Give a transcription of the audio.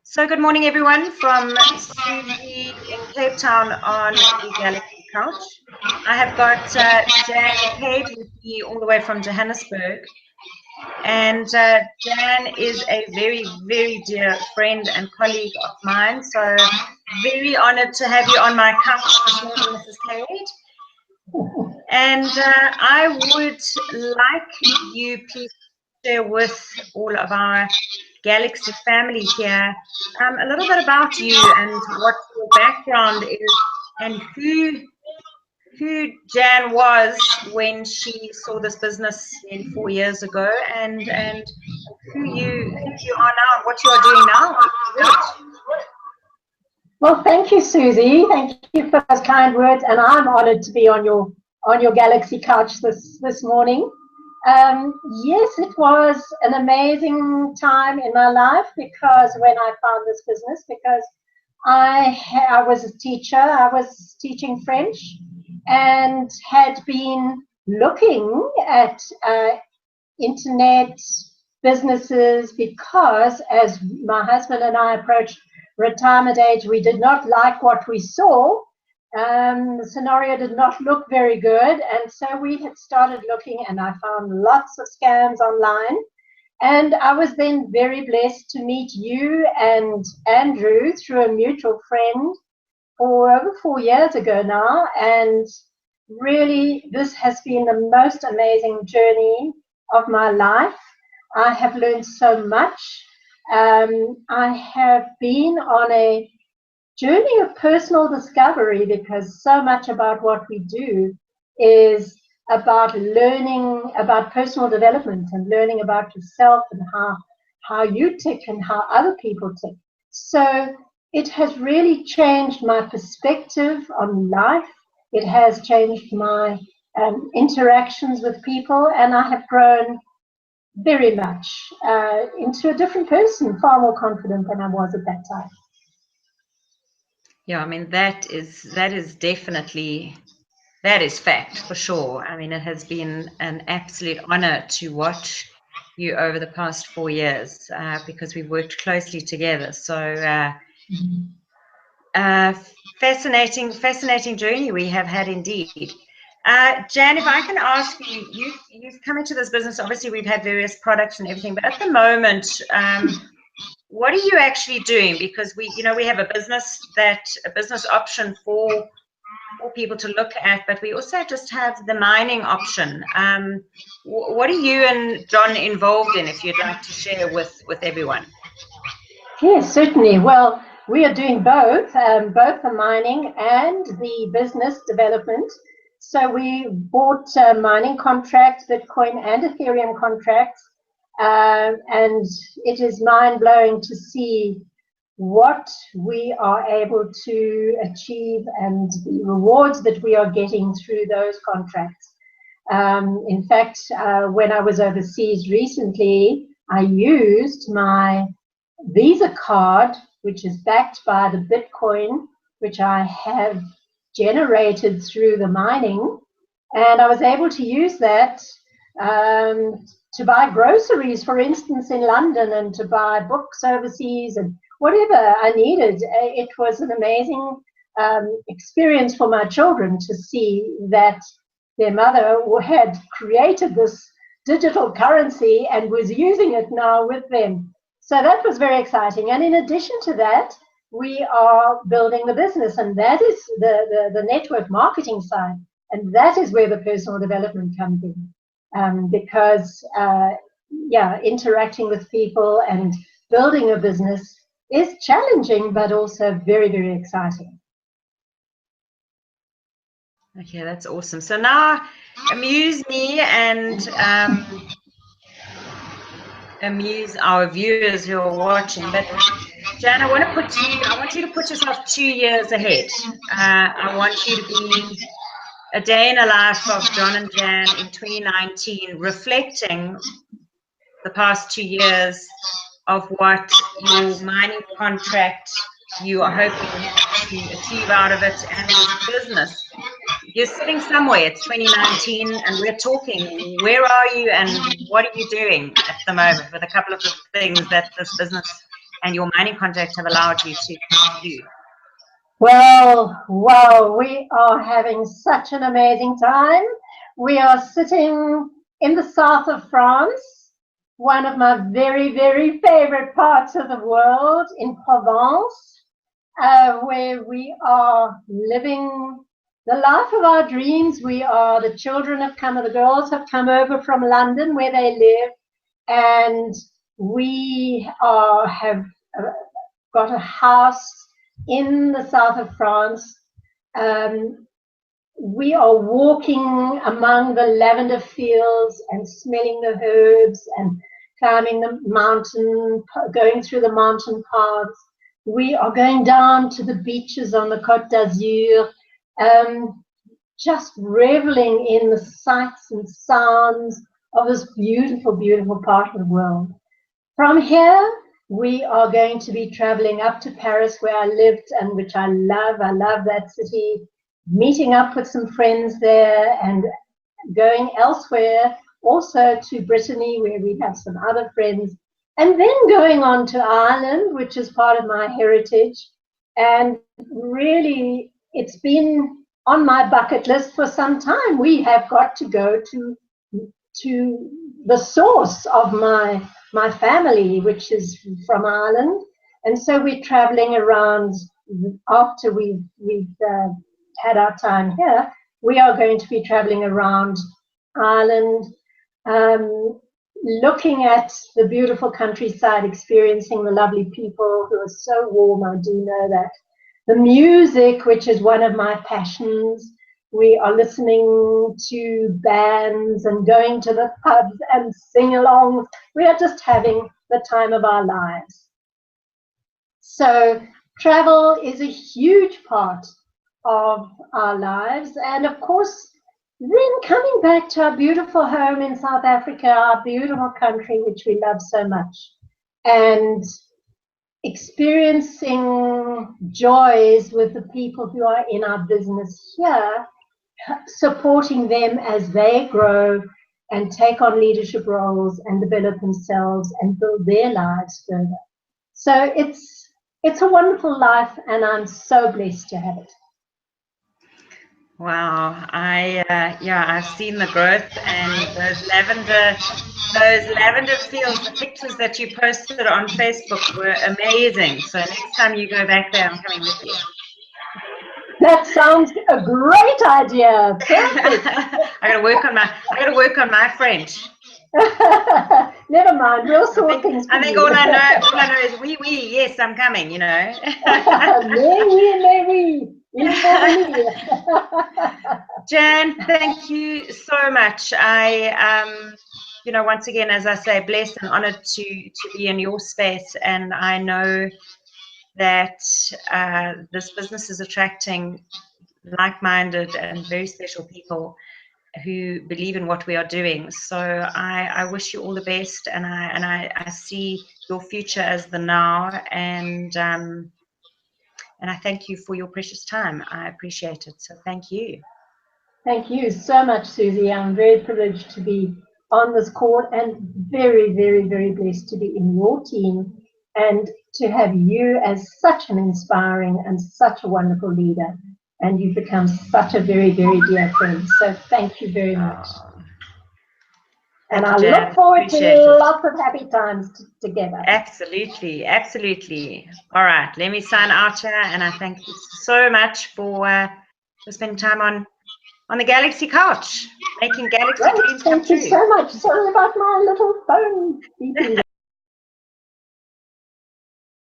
So good morning, everyone, from Suzie in Cape Town on the Galaxy Couch. I have got Jan and Cade with me all the way from Johannesburg. And Jan is a very, very dear friend and colleague of mine. So very honored to have you on my couch this morning, Mrs. Cade. And I would like you, please, share with all of our Galaxy family here a little bit about you and what your background is and who Jan was when she saw this business nearly 4 years ago, and who you are now and what you are doing now. Well, thank you, Susie. Thank you for those kind words, and I'm honoured to be on your Galaxy Couch this morning. Yes, it was an amazing time in my life because when I found this business, because I was a teacher, I was teaching French, and had been looking at internet businesses because as my husband and I approached retirement age, we did not like what we saw. The scenario did not look very good, and so we had started looking, and I found lots of scams online. And I was then very blessed to meet you and Andrew through a mutual friend for over 4 years ago now. And really, this has been the most amazing journey of my life. I have learned so much. I have been on a journey of personal discovery because so much about what we do is about learning about personal development and learning about yourself and how you tick and how other people tick. So it has really changed my perspective on life. It has changed my interactions with people, and I have grown very much into a different person, far more confident than I was at that time. Yeah, I mean, that is definitely, that is fact for sure. I mean, it has been an absolute honor to watch you over the past 4 years because we've worked closely together. So fascinating journey we have had indeed. Jan, if I can ask you, you've come into this business, obviously we've had various products and everything, but at the moment, what are you actually doing? Because we have a business option for people to look at, but we also just have the mining option. What are you and John involved in, if you'd like to share with everyone? Yes, certainly. Well, we are doing both the mining and the business development. So we bought mining contracts, Bitcoin and Ethereum contracts, and it is mind-blowing to see what we are able to achieve and the rewards that we are getting through those contracts. In fact, when I was overseas recently, I used my Visa card, which is backed by the Bitcoin, which I have generated through the mining, and I was able to use that to buy groceries, for instance, in London, and to buy books overseas and whatever I needed. It was an amazing experience for my children to see that their mother had created this digital currency and was using it now with them. So that was very exciting. And in addition to that, we are building the business, and that is the network marketing side. And that is where the personal development comes in. Because, interacting with people and building a business is challenging, but also very, very exciting. Okay, that's awesome. So now amuse me and amuse our viewers who are watching. But Jan, I want you to put yourself 2 years ahead. I want you to be a day in the life of John and Jan in 2019, reflecting the past 2 years of what your mining contract you are hoping to achieve out of it and this business. You're sitting somewhere, it's 2019, and we're talking. Where are you and what are you doing at the moment with a couple of the things that this business and your mining contacts have allowed you to do? Well, wow, we are having such an amazing time. We are sitting in the south of France, one of my very, very favorite parts of the world, in Provence, where we are living the life of our dreams. The children have come, the girls have come over from London where they live, and we have got a house in the south of France. We are walking among the lavender fields and smelling the herbs and climbing the mountain, going through the mountain paths. We are going down to the beaches on the Côte d'Azur, just reveling in the sights and sounds of this beautiful, beautiful part of the world. From here, we are going to be traveling up to Paris, where I lived and which I love. I love that city, meeting up with some friends there and going elsewhere, also to Brittany, where we have some other friends, and then going on to Ireland, which is part of my heritage. And really, it's been on my bucket list for some time. We have got to go to the source of my family, which is from Ireland, and so we're traveling around. After we've had our time here, we are going to be traveling around Ireland, looking at the beautiful countryside, experiencing the lovely people who are so warm. I do know that. The music, which is one of my passions. We are listening to bands and going to the pubs and sing-alongs. We are just having the time of our lives. So travel is a huge part of our lives. And of course, then coming back to our beautiful home in South Africa, our beautiful country, which we love so much, and experiencing joys with the people who are in our business here, supporting them as they grow and take on leadership roles and develop themselves and build their lives further. So it's a wonderful life, and I'm so blessed to have it. Wow, I've seen the growth, and those lavender fields, the pictures that you posted on Facebook were amazing. So next time you go back there, I'm coming with you. That sounds a great idea. Perfect. I gotta work on my French. Never mind, we'll sort things. I think all I know is oui, yes, I'm coming, you know. Mais oui. Jan, thank you so much. Once again, as I say, blessed and honored to be in your space, and I know that this business is attracting like-minded and very special people who believe in what we are doing. So I wish you all the best, and I see your future as the now, and I thank you for your precious time. I appreciate it. So thank you. Thank you so much, Suzie. I'm very privileged to be on this call, and very, very, very blessed to be in your team and to have you as such an inspiring and such a wonderful leader. And you've become such a very, very dear friend. So thank you very much. And I look forward to lots of happy times together. Absolutely, absolutely. All right, let me sign out here, and I thank you so much for spending time on the Galaxy Couch, making Galaxy dreams come true. Thank you so much. Sorry about my little phone.